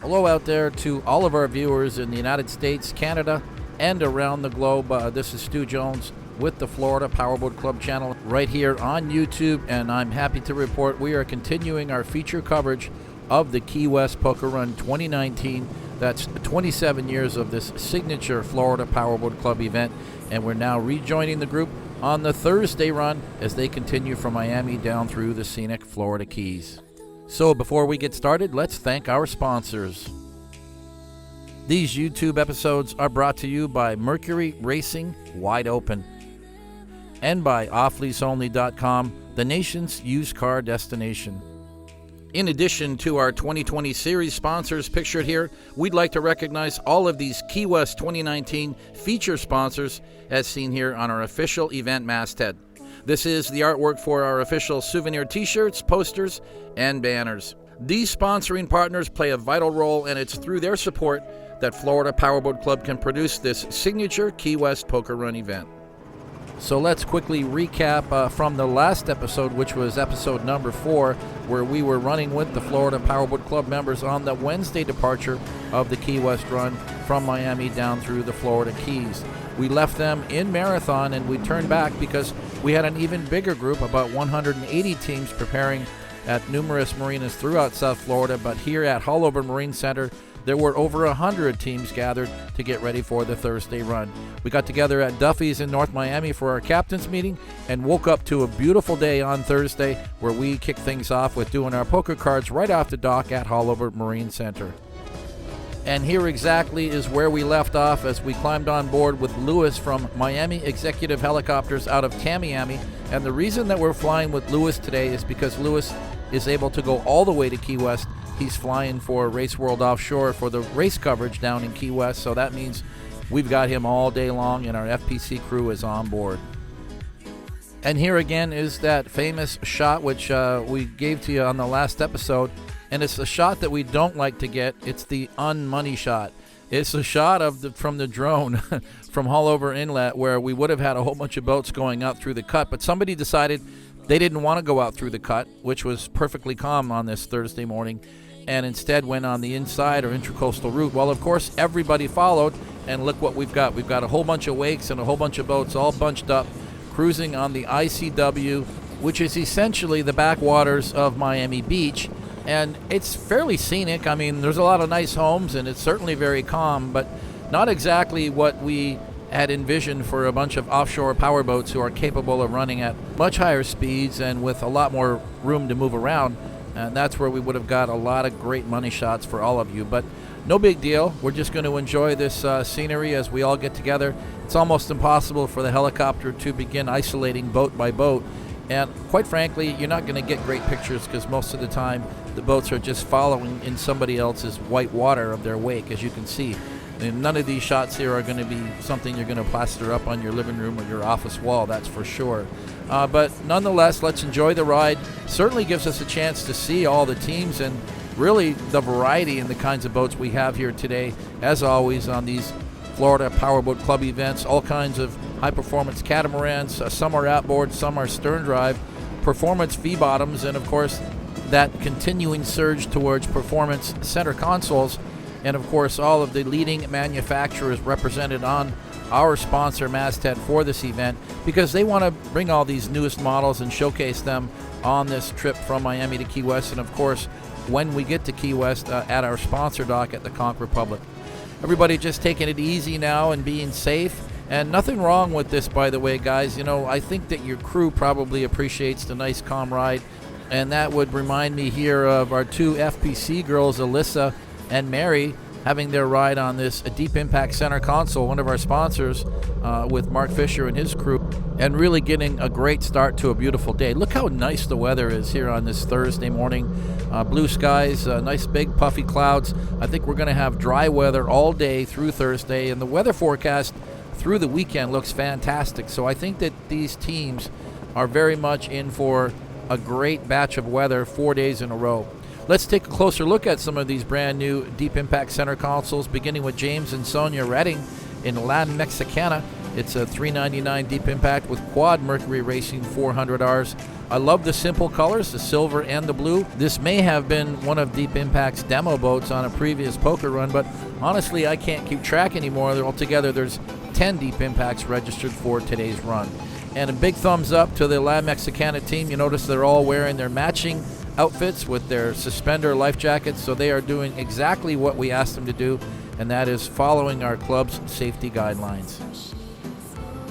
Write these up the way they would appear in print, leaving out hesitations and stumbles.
Hello out there to all of our viewers in the United States, Canada, and around the globe. This is Stu Jones with the Florida Powerboat Club channel right here on YouTube, and I'm happy to report we are continuing our feature coverage of the Key West Poker Run 2019. That's 27 years of this signature Florida Powerboat Club event, and we're now rejoining the group on the Thursday run as they continue from Miami down through the scenic Florida Keys. So before we get started, let's thank our sponsors. These YouTube episodes are brought to you by Mercury Racing Wide Open and by offleaseonly.com, the nation's used car destination. In addition to our 2020 series sponsors pictured here, we'd like to recognize all of these Key West 2019 feature sponsors as seen here on our official event masthead. This is the artwork for our official souvenir t-shirts, posters, and banners. These sponsoring partners play a vital role, and it's through their support that Florida Powerboat Club can produce this signature Key West Poker Run event. So let's quickly recap from the last episode, which was episode number 4, where we were running with the Florida Powerboat Club members on the Wednesday departure of the Key West Run from Miami down through the Florida Keys. We left them in Marathon and we turned back because we had an even bigger group, about 180 teams preparing at numerous marinas throughout South Florida, but here at Hollover Marine Center, there were over 100 teams gathered to get ready for the Thursday run. We got together at Duffy's in North Miami for our captain's meeting and woke up to a beautiful day on Thursday where we kicked things off with doing our poker cards right off the dock at Hollover Marine Center. And here exactly is where we left off as we climbed on board with Lewis from Miami Executive Helicopters out of Tamiami. And the reason that we're flying with Lewis today is because Lewis is able to go all the way to Key West. He's flying for Race World Offshore for the race coverage down in Key West, so that means we've got him all day long and our FPC crew is on board. And here again is that famous shot which we gave to you on the last episode, and it's a shot that we don't like to get. It's the unmoney shot. It's a shot of from the drone from Hollover Inlet where we would have had a whole bunch of boats going out through the cut, but somebody decided they didn't want to go out through the cut, which was perfectly calm on this Thursday morning, and instead went on the inside or intracoastal route. Well, of course, everybody followed, and look what we've got. We've got a whole bunch of wakes and a whole bunch of boats all bunched up, cruising on the ICW, which is essentially the backwaters of Miami Beach, and it's fairly scenic. I mean, there's a lot of nice homes, and it's certainly very calm, but not exactly what we had envisioned for a bunch of offshore powerboats who are capable of running at much higher speeds and with a lot more room to move around. And that's where we would have got a lot of great money shots for all of you. But no big deal. We're just going to enjoy this scenery as we all get together. It's almost impossible for the helicopter to begin isolating boat by boat. And quite frankly, you're not going to get great pictures because most of the time the boats are just following in somebody else's white water of their wake, as you can see. And none of these shots here are going to be something you're going to plaster up on your living room or your office wall, that's for sure. But nonetheless, let's enjoy the ride. Certainly gives us a chance to see all the teams and really the variety in the kinds of boats we have here today. As always on these Florida Powerboat Club events, all kinds of high-performance catamarans. Some are outboard, some are stern drive, performance V-bottoms, and of course that continuing surge towards performance center consoles. And of course, all of the leading manufacturers represented on our sponsor masthead for this event because they want to bring all these newest models and showcase them on this trip from Miami to Key West. And of course, when we get to Key West at our sponsor dock at the Conch Republic. Everybody just taking it easy now and being safe. And nothing wrong with this, by the way, guys. You know, I think that your crew probably appreciates the nice, calm ride. And that would remind me here of our two FPC girls, Alyssa and Mary, having their ride on this Deep Impact Center console, one of our sponsors, with Mark Fisher and his crew, and really getting a great start to a beautiful day. Look how nice the weather is here on this Thursday morning. Blue skies, nice big puffy clouds. I think we're going to have dry weather all day through Thursday, and the weather forecast through the weekend looks fantastic. So I think that these teams are very much in for a great batch of weather 4 days in a row. Let's take a closer look at some of these brand new Deep Impact Center consoles, beginning with James and Sonia Redding in La Mexicana. It's a $399 deep impact with quad Mercury Racing 400Rs. I love the simple colors, the silver and the blue. This may have been one of Deep Impact's demo boats on a previous poker run, but honestly, I can't keep track anymore. Altogether, there's 10 Deep Impacts registered for today's run. And a big thumbs up to the La Mexicana team. You notice they're all wearing their matching outfits with their suspender life jackets, so they are doing exactly what we asked them to do, and that is following our club's safety guidelines.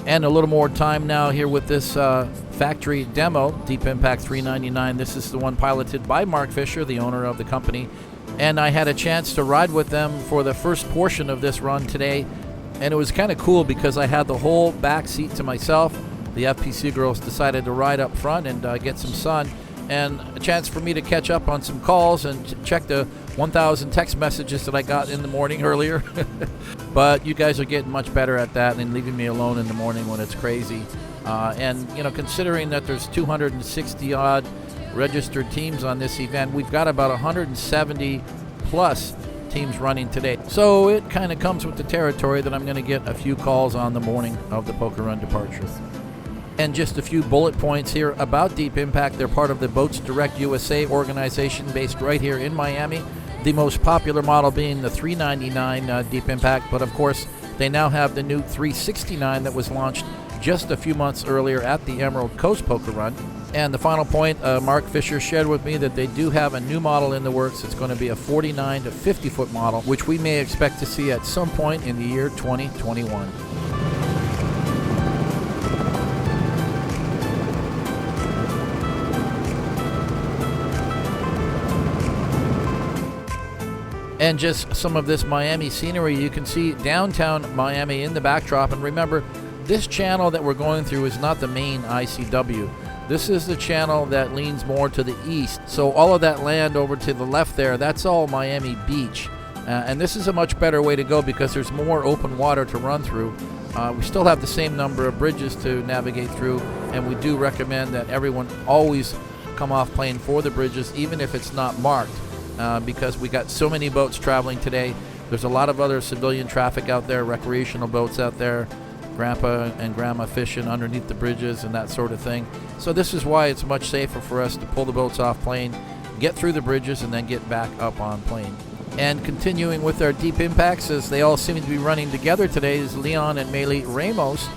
And a little more time now here with this factory demo, Deep Impact 399. This is the one piloted by Mark Fisher, the owner of the company. And I had a chance to ride with them for the first portion of this run today. And it was kind of cool because I had the whole back seat to myself. The FPC girls decided to ride up front and get some sun. And a chance for me to catch up on some calls and check the 1,000 text messages that I got in the morning earlier. But you guys are getting much better at that and leaving me alone in the morning when it's crazy. And, you know, considering that there's 260-odd registered teams on this event, we've got about 170 plus teams running today. So it kind of comes with the territory that I'm going to get a few calls on the morning of the poker run departure. And just a few bullet points here about Deep Impact. They're part of the Boats Direct USA organization based right here in Miami. The most popular model being the $399 Deep Impact, but of course they now have the new $369 that was launched just a few months earlier at the Emerald Coast Poker Run. And the final point, Mark Fisher shared with me that they do have a new model in the works. It's going to be a 49 to 50 foot model, which we may expect to see at some point in the year 2021. And just some of this Miami scenery. You can see downtown Miami in the backdrop. And remember, this channel that we're going through is not the main ICW. This is the channel that leans more to the east. So all of that land over to the left there, that's all Miami Beach. And this is a much better way to go because there's more open water to run through. We still have the same number of bridges to navigate through, and we do recommend that everyone always come off plane for the bridges, even if it's not marked. Because we got so many boats traveling today. There's a lot of other civilian traffic out there, recreational boats out there, grandpa and grandma fishing underneath the bridges and that sort of thing. So this is why it's much safer for us to pull the boats off plane, get through the bridges, and then get back up on plane. And continuing with our Deep Impacts, as they all seem to be running together today, is Leon and Maylee Ramos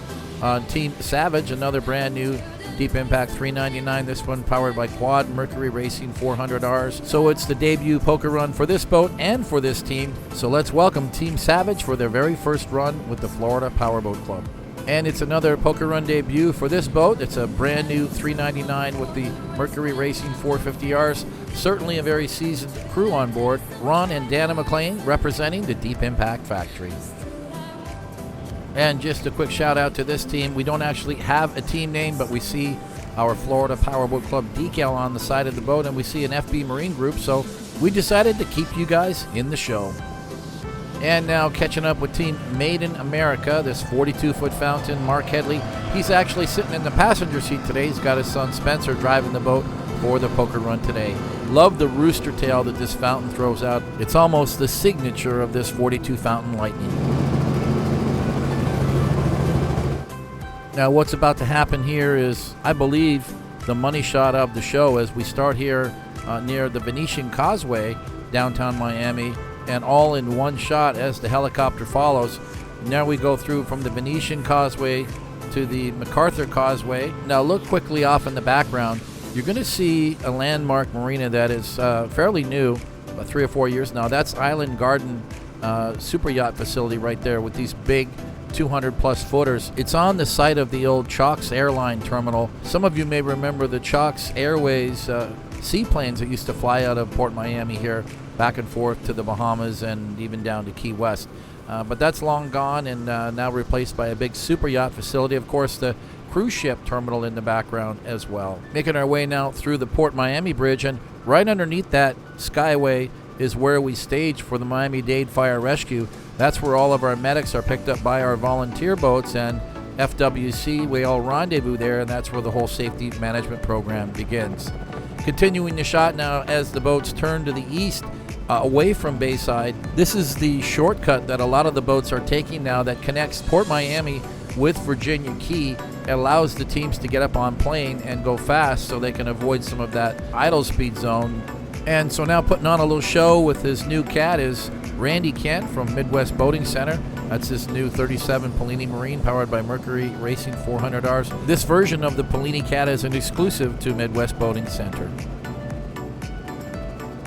on Team Savage, another brand new Deep Impact 399, this one powered by Quad Mercury Racing 400Rs. So it's the debut poker run for this boat and for this team. So let's welcome Team Savage for their very first run with the Florida Powerboat Club. And it's another poker run debut for this boat. It's a brand new 399 with the Mercury Racing 450Rs. Certainly a very seasoned crew on board. Ron and Dana McLean representing the Deep Impact factory. And just a quick shout out to this team. We don't actually have a team name, but we see our Florida Powerboat Club decal on the side of the boat, and we see an FB Marine group, so we decided to keep you guys in the show. And now catching up with Team Made in America, this 42-foot fountain, Mark Headley. He's actually sitting in the passenger seat today. He's got his son Spencer driving the boat for the poker run today. Love the rooster tail that this fountain throws out. It's almost the signature of this 42 fountain lightning. Now what's about to happen here is, I believe, the money shot of the show as we start here near the Venetian Causeway, downtown Miami, and all in one shot as the helicopter follows. Now we go through from the Venetian Causeway to the MacArthur Causeway. Now look quickly off in the background. You're going to see a landmark marina that is fairly new, about 3 or 4 years now. That's Island Garden super yacht facility right there with these big 200 plus footers. It's on the site of the old Chalks Airline Terminal. Some of you may remember the Chalks Airways seaplanes that used to fly out of Port Miami here back and forth to the Bahamas and even down to Key West. But that's long gone and now replaced by a big super yacht facility. Of course, the cruise ship terminal in the background as well. Making our way now through the Port Miami Bridge, and right underneath that skyway is where we stage for the Miami-Dade Fire Rescue. That's where all of our medics are picked up by our volunteer boats, and FWC, we all rendezvous there, and that's where the whole safety management program begins. Continuing the shot now as the boats turn to the east, away from Bayside. This is the shortcut that a lot of the boats are taking now that connects Port Miami with Virginia Key. It allows the teams to get up on plane and go fast so they can avoid some of that idle speed zone. And so now putting on a little show with his new cat is Randy Kent from Midwest Boating Center. That's his new 37 Polini Marine powered by Mercury Racing 400Rs. This version of the Polini Cat is an exclusive to Midwest Boating Center.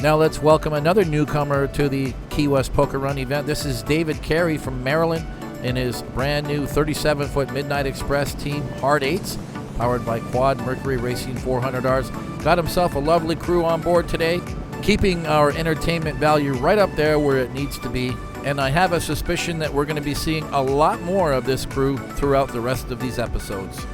Now let's welcome another newcomer to the Key West Poker Run event. This is David Carey from Maryland in his brand new 37-foot Midnight Express Team Hard 8s, powered by Quad Mercury Racing 400Rs. Got himself a lovely crew on board today, keeping our entertainment value right up there where it needs to be. And I have a suspicion that we're going to be seeing a lot more of this crew throughout the rest of these episodes.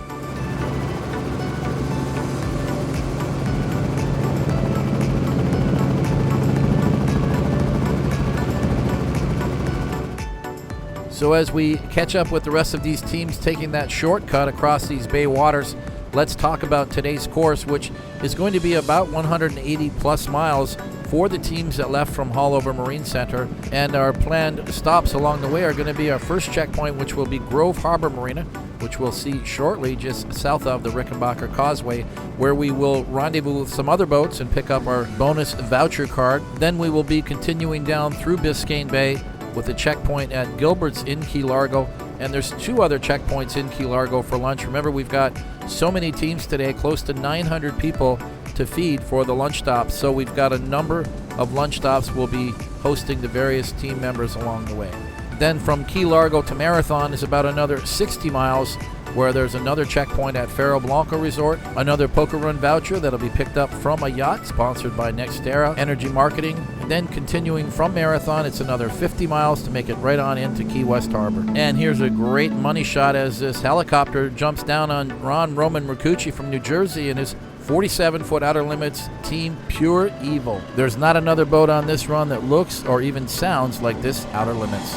So as we catch up with the rest of these teams taking that shortcut across these bay waters, let's talk about today's course, which is going to be about 180 plus miles for the teams that left from Haulover Marine Center. And our planned stops along the way are going to be our first checkpoint, which will be Grove Harbor Marina, which we'll see shortly just south of the Rickenbacker Causeway, where we will rendezvous with some other boats and pick up our bonus voucher card. Then we will be continuing down through Biscayne Bay with a checkpoint at Gilbert's in Key Largo. And there's 2 other checkpoints in Key Largo for lunch. Remember, we've got so many teams today, close to 900 people to feed for the lunch stops. So we've got a number of lunch stops. We'll be hosting the various team members along the way. Then from Key Largo to Marathon is about another 60 miles, where there's another checkpoint at Faro Blanco Resort, another Poker Run voucher that'll be picked up from a yacht sponsored by NextEra Energy Marketing. And then continuing from Marathon, it's another 50 miles to make it right on into Key West Harbor. And here's a great money shot as this helicopter jumps down on Ron Roman Mercucci from New Jersey in his 47-foot Outer Limits Team Pure Evil. There's not another boat on this run that looks or even sounds like this Outer Limits.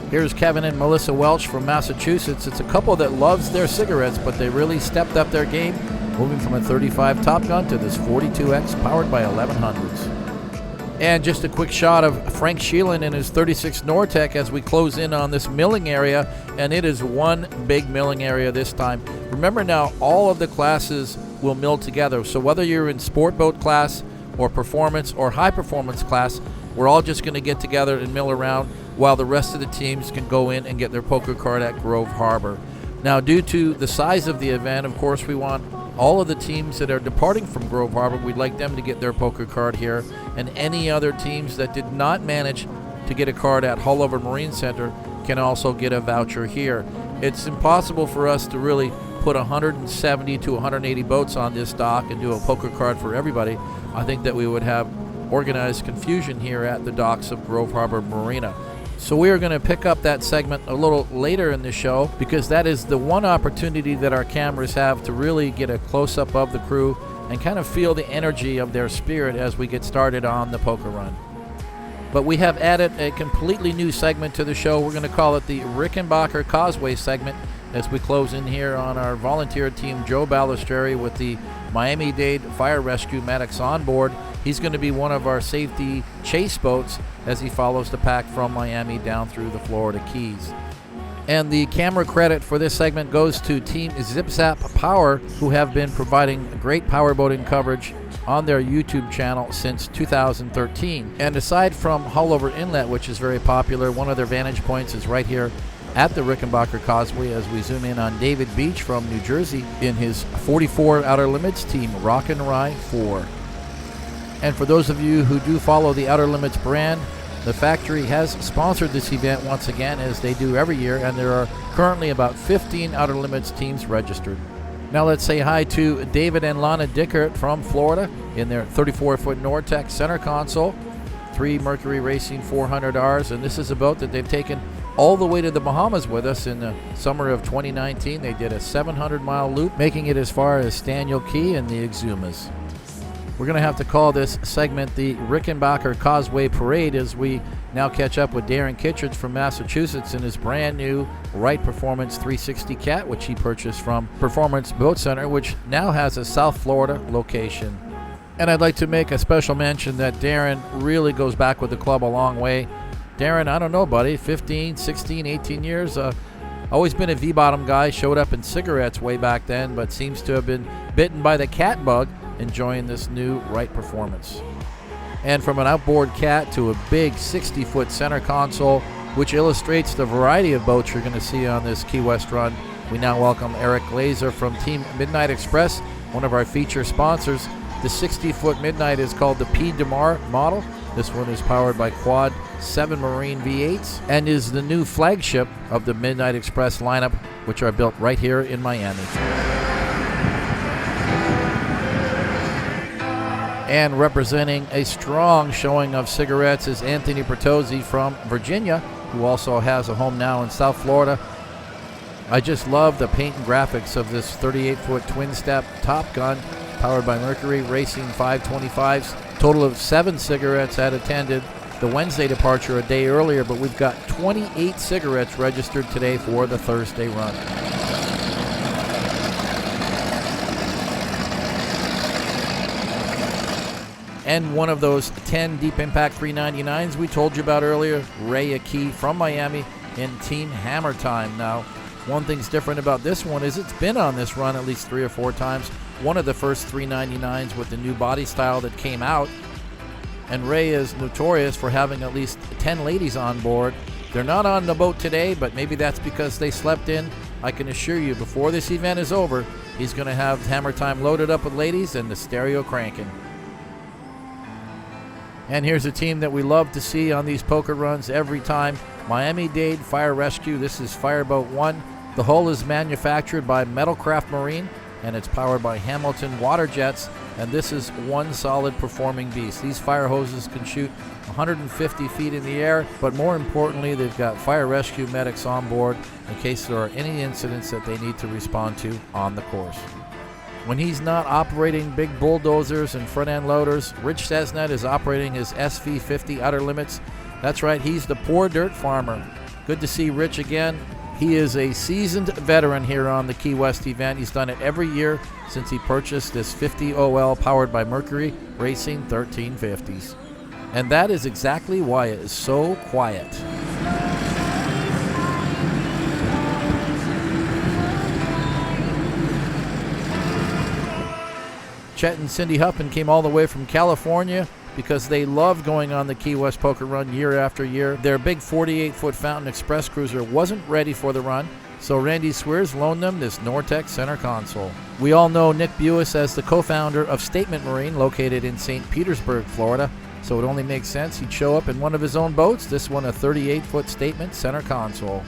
Here's Kevin and Melissa Welch from Massachusetts. It's a couple that loves their cigarettes, but they really stepped up their game, moving from a 35 Top Gun to this 42X powered by 1100s. And just a quick shot of Frank Sheelan and his 36 Nortec as we close in on this milling area, and it is one big milling area this time. Remember now, all of the classes will mill together, so whether you're in sport boat class or performance or high performance class, we're all just going to get together and mill around while the rest of the teams can go in and get their poker card at Grove Harbor. Now, due to the size of the event, of course, we want all of the teams that are departing from Grove Harbor, we'd like them to get their poker card here. And any other teams that did not manage to get a card at Haulover Marine Center can also get a voucher here. It's impossible for us to really put 170 to 180 boats on this dock and do a poker card for everybody. I think that we would have organized confusion here at the docks of Grove Harbor Marina. So we are going to pick up that segment a little later in the show, because that is the one opportunity that our cameras have to really get a close-up of the crew and kind of feel the energy of their spirit as we get started on the poker run. But we have added a completely new segment to the show. We're going to call it the Rickenbacker Causeway segment as we close in here on our volunteer team, Joe Balistreri, with the Miami-Dade Fire Rescue medics on board. He's going to be one of our safety chase boats as he follows the pack from Miami down through the Florida Keys. And the camera credit for this segment goes to Team Zip Zap Power, who have been providing great powerboating coverage on their YouTube channel since 2013. And aside from Haulover Inlet, which is very popular, one of their vantage points is right here at the Rickenbacker Causeway as we zoom in on David Beach from New Jersey in his 44 Outer Limits Team Rock and Rye 4. And for those of you who do follow the Outer Limits brand, the factory has sponsored this event once again, as they do every year, and there are currently about 15 Outer Limits teams registered. Now let's say hi to David and Lana Dickert from Florida in their 34-foot Nortec center console, 3 Mercury Racing 400Rs, and this is a boat that they've taken all the way to the Bahamas with us in the summer of 2019. They did a 700-mile loop, making it as far as Staniel Key and the Exumas. We're going to have to call this segment the Rickenbacker Causeway Parade as we now catch up with Darren Kittredge from Massachusetts in his brand new Wright Performance 360 Cat, which he purchased from Performance Boat Center, which now has a South Florida location. And I'd like to make a special mention that Darren really goes back with the club a long way. Darren, I don't know, buddy, 15, 16, 18 years. Always been a V-bottom guy, showed up in cigarettes way back then, but seems to have been bitten by the cat bug, enjoying this new Wright Performance. And from an outboard cat to a big 60-foot center console, which illustrates the variety of boats you're going to see on this Key West run, we now welcome Eric Glazer from Team Midnight Express, one of our feature sponsors. The 60-foot Midnight is called the P. DeMar model. This one is powered by Quad 7 Marine V8s and is the new flagship of the Midnight Express lineup, which are built right here in Miami. And representing a strong showing of cigarettes is Anthony Bertozzi from Virginia, who also has a home now in South Florida. I just love the paint and graphics of this 38-foot twin-step Top Gun powered by Mercury Racing 525s. Total of 7 cigarettes had attended the Wednesday departure a day earlier, but we've got 28 cigarettes registered today for the Thursday run. And one of those 10 Deep Impact 399s we told you about earlier, Ray Akey from Miami in Team Hammer Time. Now, one thing's different about this one is it's been on this run at least 3 or 4 times. One of the first 399s with the new body style that came out. And Ray is notorious for having at least 10 ladies on board. They're not on the boat today, but maybe that's because they slept in. I can assure you, before this event is over, he's going to have Hammer Time loaded up with ladies and the stereo cranking. And here's a team that we love to see on these poker runs every time. Miami-Dade Fire Rescue. This is Fireboat 1. The hull is manufactured by Metalcraft Marine, and it's powered by Hamilton water jets. And this is one solid performing beast. These fire hoses can shoot 150 feet in the air, but more importantly, they've got fire rescue medics on board in case there are any incidents that they need to respond to on the course. When he's not operating big bulldozers and front-end loaders, Rich Cessnet is operating his SV50 Outer Limits. That's right, he's the poor dirt farmer. Good to see Rich again. He is a seasoned veteran here on the Key West event. He's done it every year since he purchased this 50 OL powered by Mercury Racing 1350s. And that is exactly why it is so quiet. Chet and Cindy Huffman came all the way from California because they love going on the Key West Poker Run year after year. Their big 48-foot Fountain Express cruiser wasn't ready for the run, so Randy Swears loaned them this Nortec center console. We all know Nick Buis as the co-founder of Statement Marine, located in St. Petersburg, Florida, so it only makes sense he'd show up in one of his own boats, this one a 38-foot Statement center console.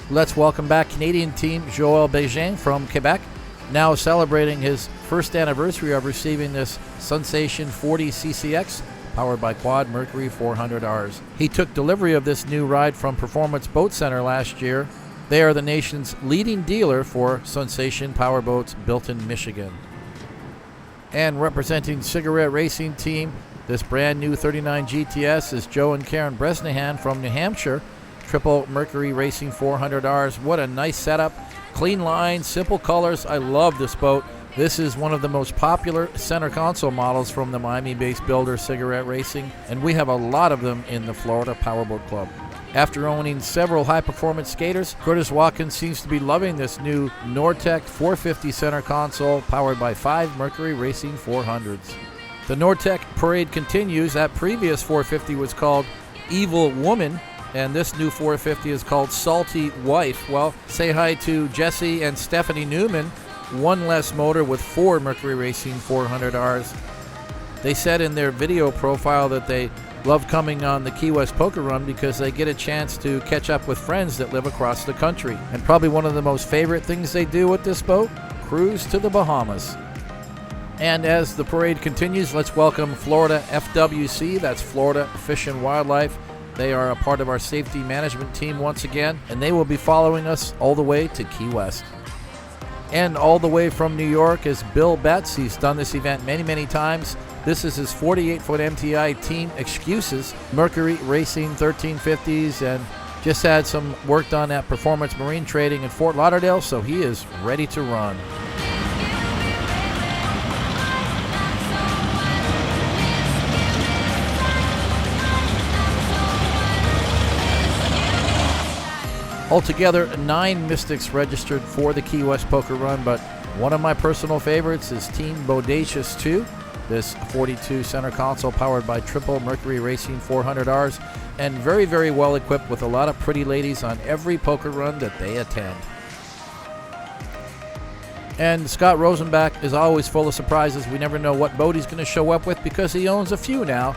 Let's welcome back Canadian team Joël Bégin from Quebec, now celebrating his first anniversary of receiving this Sensation 40 CCX powered by Quad Mercury 400Rs. He took delivery of this new ride from Performance Boat Center last year. They are the nation's leading dealer for Sensation powerboats built in Michigan. And representing Cigarette Racing Team, this brand new 39 GTS is Joe and Karen Bresnahan from New Hampshire, triple Mercury Racing 400Rs. What a nice setup. Clean lines, simple colors. I love this boat. This is one of the most popular center console models from the Miami-based builder Cigarette Racing, and we have a lot of them in the Florida Powerboat Club. After owning several high-performance skaters, Curtis Watkins seems to be loving this new Nortec 450 center console powered by 5 Mercury Racing 400s. The Nortec parade continues. That previous 450 was called Evil Woman, and this new 450 is called Salty Wife. Well, say hi to Jesse and Stephanie Newman, one less motor with 4 Mercury Racing 400Rs. They said in their video profile that they love coming on the Key West Poker Run because they get a chance to catch up with friends that live across the country. And probably one of the most favorite things they do with this boat, cruise to the Bahamas. And as the parade continues, let's welcome Florida FWC, that's Florida Fish and Wildlife, They are a part of our safety management team once again, and they will be following us all the way to Key West. And all the way from New York is Bill Betts. He's done this event many, many times. This is his 48-foot MTI Team Excuses Mercury Racing 1350s, and just had some work done at Performance Marine Trading in Fort Lauderdale, so he is ready to run. Altogether, 9 Mystics registered for the Key West Poker Run, but one of my personal favorites is Team Bodacious 2, this 42 center console powered by triple Mercury Racing 400Rs, and very, very well equipped with a lot of pretty ladies on every poker run that they attend. And Scott Rosenbach is always full of surprises. We never know what boat he's going to show up with because he owns a few now.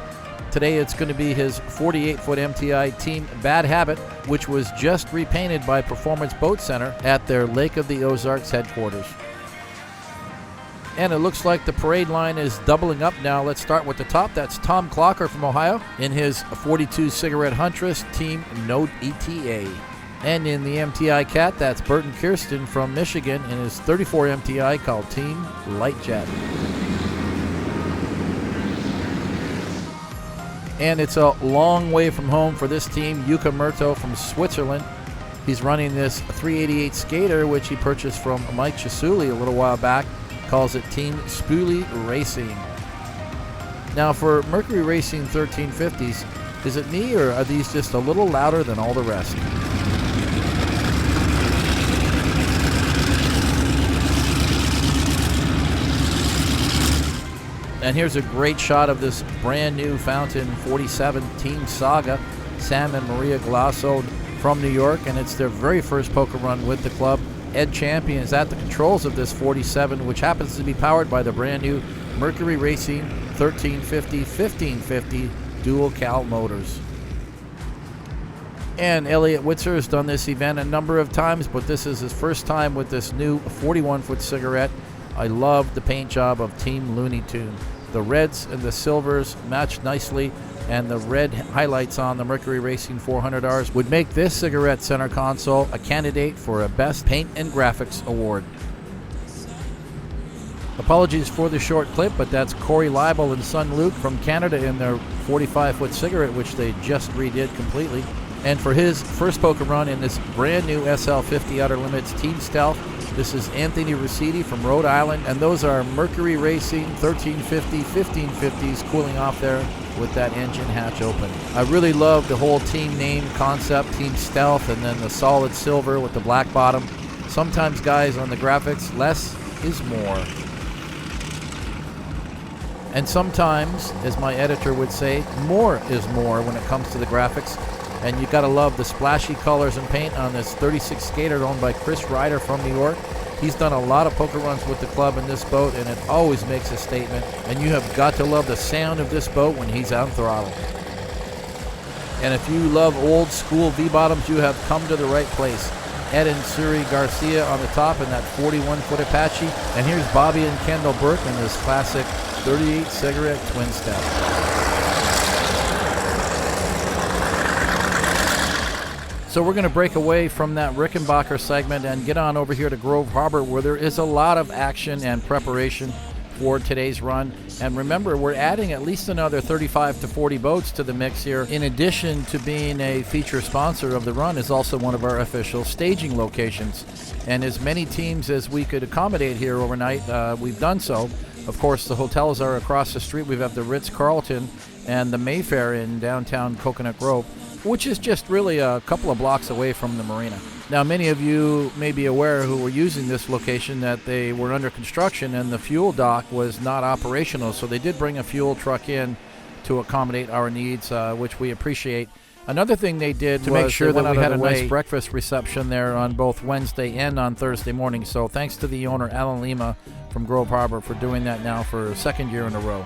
Today it's going to be his 48-foot MTI Team Bad Habit, which was just repainted by Performance Boat Center at their Lake of the Ozarks headquarters. And it looks like the parade line is doubling up now. Let's start with the top. That's Tom Clocker from Ohio in his 42 Cigarette Huntress Team Note ETA. And in the MTI Cat, that's Burton Kirsten from Michigan in his 34 MTI called Team Light Jet. And it's a long way from home for this team. Yuka Murto from Switzerland. He's running this 388 Skater, which he purchased from Mike Chisuli a little while back. Calls it Team Spoolie Racing. Now for Mercury Racing 1350s, is it me or are these just a little louder than all the rest? And here's a great shot of this brand new Fountain 47 Team Saga, Sam and Maria Glasso from New York, and it's their very first poker run with the club. Ed Champion is at the controls of this 47, which happens to be powered by the brand new Mercury Racing 1350-1550 dual cal motors. And Elliot Witzer has done this event a number of times, but this is his first time with this new 41-foot cigarette. I love the paint job of Team Looney Tune. The reds and the silvers match nicely, and the red highlights on the Mercury Racing 400Rs would make this cigarette center console a candidate for a Best Paint and Graphics Award. Apologies for the short clip, but that's Corey Leibel and son Luke from Canada in their 45-foot cigarette, which they just redid completely. And for his first poker run in this brand new SL50 Outer Limits Team Stealth, this is Anthony Rossetti from Rhode Island, and those are Mercury Racing 1350, 1550s cooling off there with that engine hatch open. I really love the whole team name concept, Team Stealth, and then the solid silver with the black bottom. Sometimes, guys, on the graphics, less is more. And sometimes, as my editor would say, more is more when it comes to the graphics. And you gotta love the splashy colors and paint on this 36 Skater owned by Chris Ryder from New York. He's done a lot of poker runs with the club in this boat, and it always makes a statement. And you have got to love the sound of this boat when he's on throttle. And if you love old school V-bottoms, you have come to the right place. Ed and Suri Garcia on the top in that 41-foot Apache. And here's Bobby and Kendall Burke in this classic 38 Cigarette twin step. So we're going to break away from that Rickenbacker segment and get on over here to Grove Harbor, where there is a lot of action and preparation for today's run. And remember, we're adding at least another 35 to 40 boats to the mix here. In addition to being a feature sponsor of the run, is also one of our official staging locations. And as many teams as we could accommodate here overnight, we've done so. Of course, the hotels are across the street. We have the Ritz-Carlton and the Mayfair in downtown Coconut Grove, which is just really a couple of blocks away from the marina. Now, many of you may be aware who were using this location that they were under construction and the fuel dock was not operational, so they did bring a fuel truck in to accommodate our needs, which we appreciate. Another thing they did to make sure that we had a nice breakfast reception there on both Wednesday and on Thursday morning, so thanks to the owner, Alan Lima from Grove Harbor, for doing that now for a second year in a row.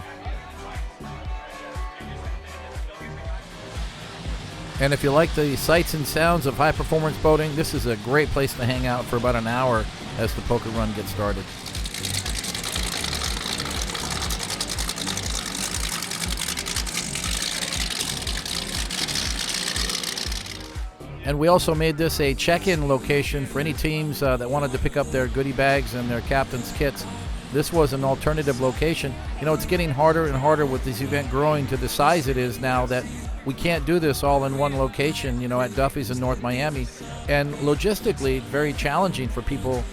And if you like the sights and sounds of high-performance boating, this is a great place to hang out for about an hour as the poker run gets started. And we also made this a check-in location for any teams that wanted to pick up their goodie bags and their captain's kits. This was an alternative location. You know, it's getting harder and harder with this event growing to the size it is now that we can't do this all in one location, you know, at Duffy's in North Miami. And logistically, very challenging for people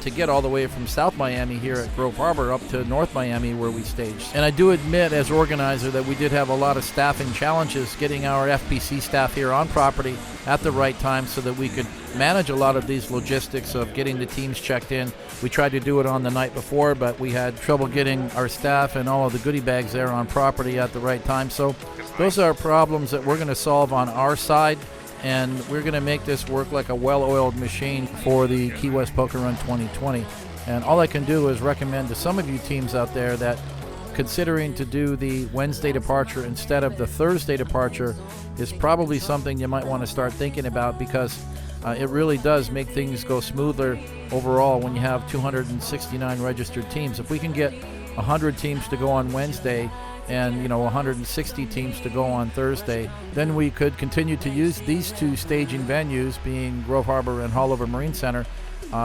to get all the way from South Miami here at Grove Harbor up to North Miami where we staged. And I do admit as organizer that we did have a lot of staffing challenges getting our FPC staff here on property at the right time so that we could manage a lot of these logistics of getting the teams checked in. We tried to do it on the night before, but we had trouble getting our staff and all of the goodie bags there on property at the right time. So those are problems that we're going to solve on our side, and we're going to make this work like a well-oiled machine for the Key West Poker Run 2020. And all I can do is recommend to some of you teams out there that considering to do the Wednesday departure instead of the Thursday departure is probably something you might want to start thinking about, because it really does make things go smoother overall when you have 269 registered teams. If we can get 100 teams to go on Wednesday and 160 teams to go on Thursday, then we could continue to use these two staging venues, being Grove Harbor and Haulover Marine Center,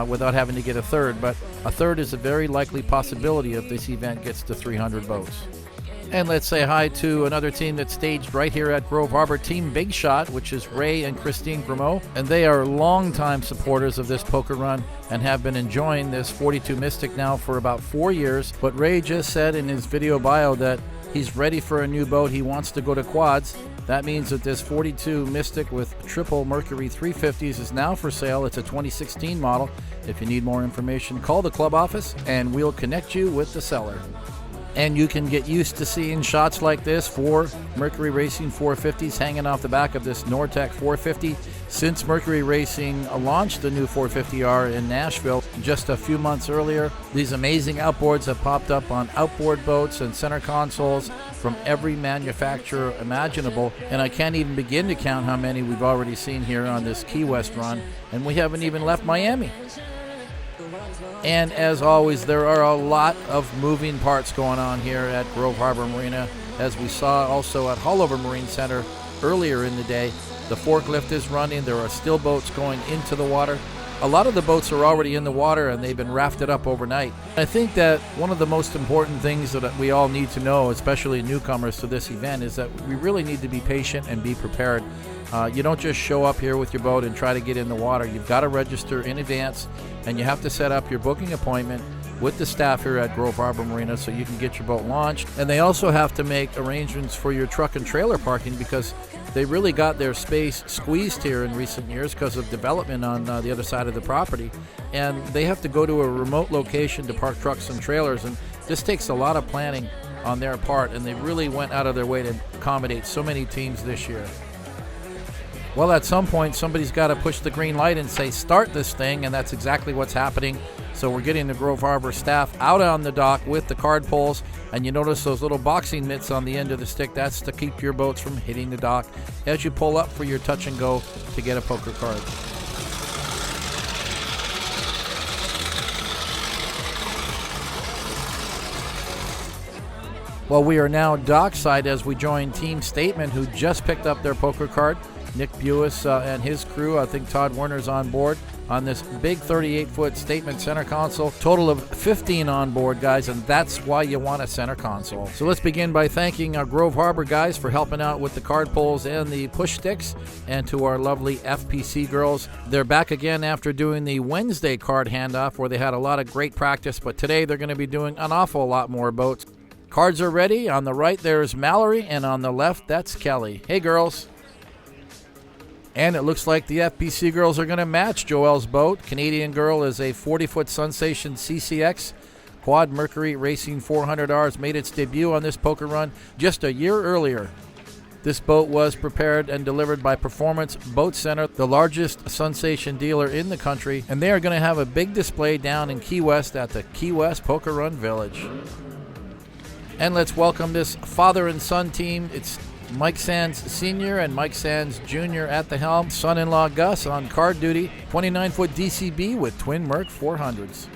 without having to get a third. But a third is a very likely possibility if this event gets to 300 boats. And let's say hi to another team that staged right here at Grove Harbor, Team Big Shot, which is Ray and Christine Grimaud. And they are longtime supporters of this poker run and have been enjoying this 42 Mystic now for about 4 years. But Ray just said in his video bio that he's ready for a new boat. He wants to go to quads. That means that this 42 Mystic with triple Mercury 350s is now for sale. It's a 2016 model. If you need more information, call the club office and we'll connect you with the seller. And you can get used to seeing shots like this, 4 Mercury Racing 450s hanging off the back of this Nortec 450. Since Mercury Racing launched the new 450R in Nashville just a few months earlier, these amazing outboards have popped up on outboard boats and center consoles from every manufacturer imaginable. And I can't even begin to count how many we've already seen here on this Key West run. And we haven't even left Miami. And as always, there are a lot of moving parts going on here at Grove Harbor Marina, as we saw also at Haulover Marine Center earlier in the day. The forklift is running. There are still boats going into the water. A lot of the boats are already in the water and they've been rafted up overnight. I think that one of the most important things that we all need to know, especially newcomers to this event, is that we really need to be patient and be prepared. You don't just show up here with your boat and try to get in the water. You've got to register in advance, and you have to set up your booking appointment with the staff here at Grove Harbor Marina so you can get your boat launched. And they also have to make arrangements for your truck and trailer parking, because they really got their space squeezed here in recent years because of development on the other side of the property. And they have to go to a remote location to park trucks and trailers, and this takes a lot of planning on their part, and they really went out of their way to accommodate so many teams this year. Well, at some point, somebody's got to push the green light and say, start this thing, and that's exactly what's happening. So we're getting the Grove Harbor staff out on the dock with the card poles, and you notice those little boxing mitts on the end of the stick. That's to keep your boats from hitting the dock as you pull up for your touch and go to get a poker card. Well, we are now dockside as we join Team Statement, who just picked up their poker card. Nick Buis and his crew, I think Todd Werner's on board on this big 38-foot Statement center console. Total of 15 on board, guys, and that's why you want a center console. So let's begin by thanking our Grove Harbor guys for helping out with the card pulls and the push sticks, and to our lovely FPC girls. They're back again after doing the Wednesday card handoff where they had a lot of great practice, but today they're going to be doing an awful lot more boats. Cards are ready. On the right there's Mallory, and on the left that's Kelly. Hey, girls. And it looks like the FPC girls are going to match Joelle's boat. Canadian girl is a 40-foot Sunsation CCX. Quad Mercury Racing 400Rs made its debut on this poker run just a year earlier. This boat was prepared and delivered by Performance Boat Center, the largest Sunsation dealer in the country, and they are going to have a big display down in Key West at the Key West Poker Run Village. And let's welcome this father and son team. It's Mike Sands Sr. and Mike Sands Jr. at the helm. Son-in-law Gus on card duty. 29-foot DCB with twin Merc 400s.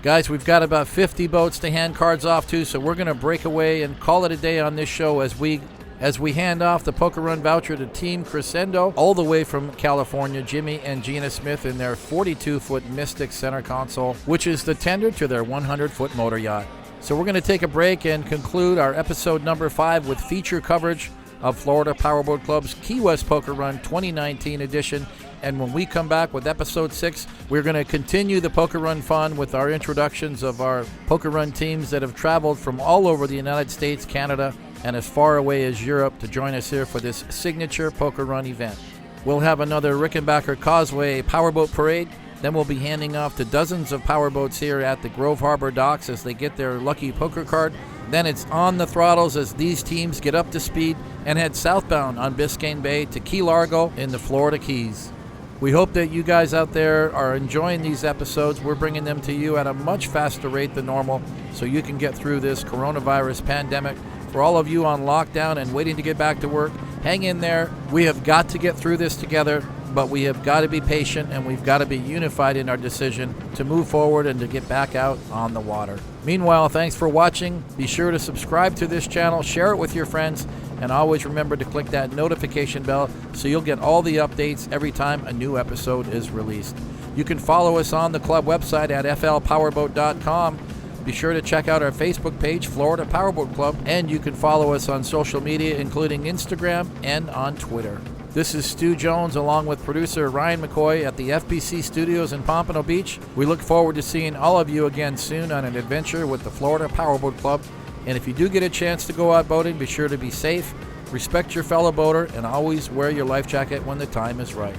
Guys, we've got about 50 boats to hand cards off to, so we're going to break away and call it a day on this show as we as we hand off the Poker Run voucher to Team Crescendo, all the way from California, Jimmy and Gina Smith in their 42-foot Mystic center console, which is the tender to their 100-foot motor yacht. So we're going to take a break and conclude our episode number 5 with feature coverage of Florida Powerboat Club's Key West Poker Run 2019 edition. And when we come back with episode 6, we're going to continue the Poker Run fun with our introductions of our Poker Run teams that have traveled from all over the United States, Canada, and as far away as Europe to join us here for this signature Poker Run event. We'll have another Rickenbacker Causeway Powerboat Parade. Then we'll be handing off to dozens of powerboats here at the Grove Harbor docks as they get their lucky poker card. Then it's on the throttles as these teams get up to speed and head southbound on Biscayne Bay to Key Largo in the Florida Keys. We hope that you guys out there are enjoying these episodes. We're bringing them to you at a much faster rate than normal so you can get through this coronavirus pandemic. For all of you on lockdown and waiting to get back to work, hang in there. We have got to get through this together, but we have got to be patient and we've got to be unified in our decision to move forward and to get back out on the water. Meanwhile, thanks for watching. Be sure to subscribe to this channel, share it with your friends, and always remember to click that notification bell so you'll get all the updates every time a new episode is released. You can follow us on the club website at flpowerboat.com. Be sure to check out our Facebook page, Florida Powerboat Club, and you can follow us on social media, including Instagram and on Twitter. This is Stu Jones along with producer Ryan McCoy at the FPC Studios in Pompano Beach. We look forward to seeing all of you again soon on an adventure with the Florida Powerboat Club. And if you do get a chance to go out boating, be sure to be safe, respect your fellow boater, and always wear your life jacket when the time is right.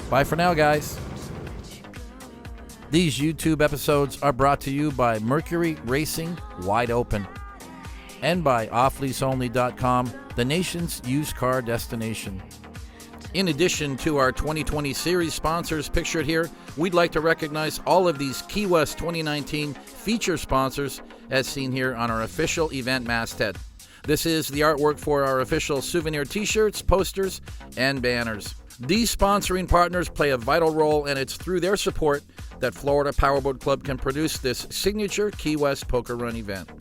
Bye for now, guys. These YouTube episodes are brought to you by Mercury Racing Wide Open and by offleaseonly.com, the nation's used car destination. In addition to our 2020 series sponsors pictured here, we'd like to recognize all of these Key West 2019 feature sponsors as seen here on our official event masthead. This is the artwork for our official souvenir t-shirts, posters, and banners. These sponsoring partners play a vital role, and it's through their support that Florida Powerboat Club can produce this signature Key West Poker Run event.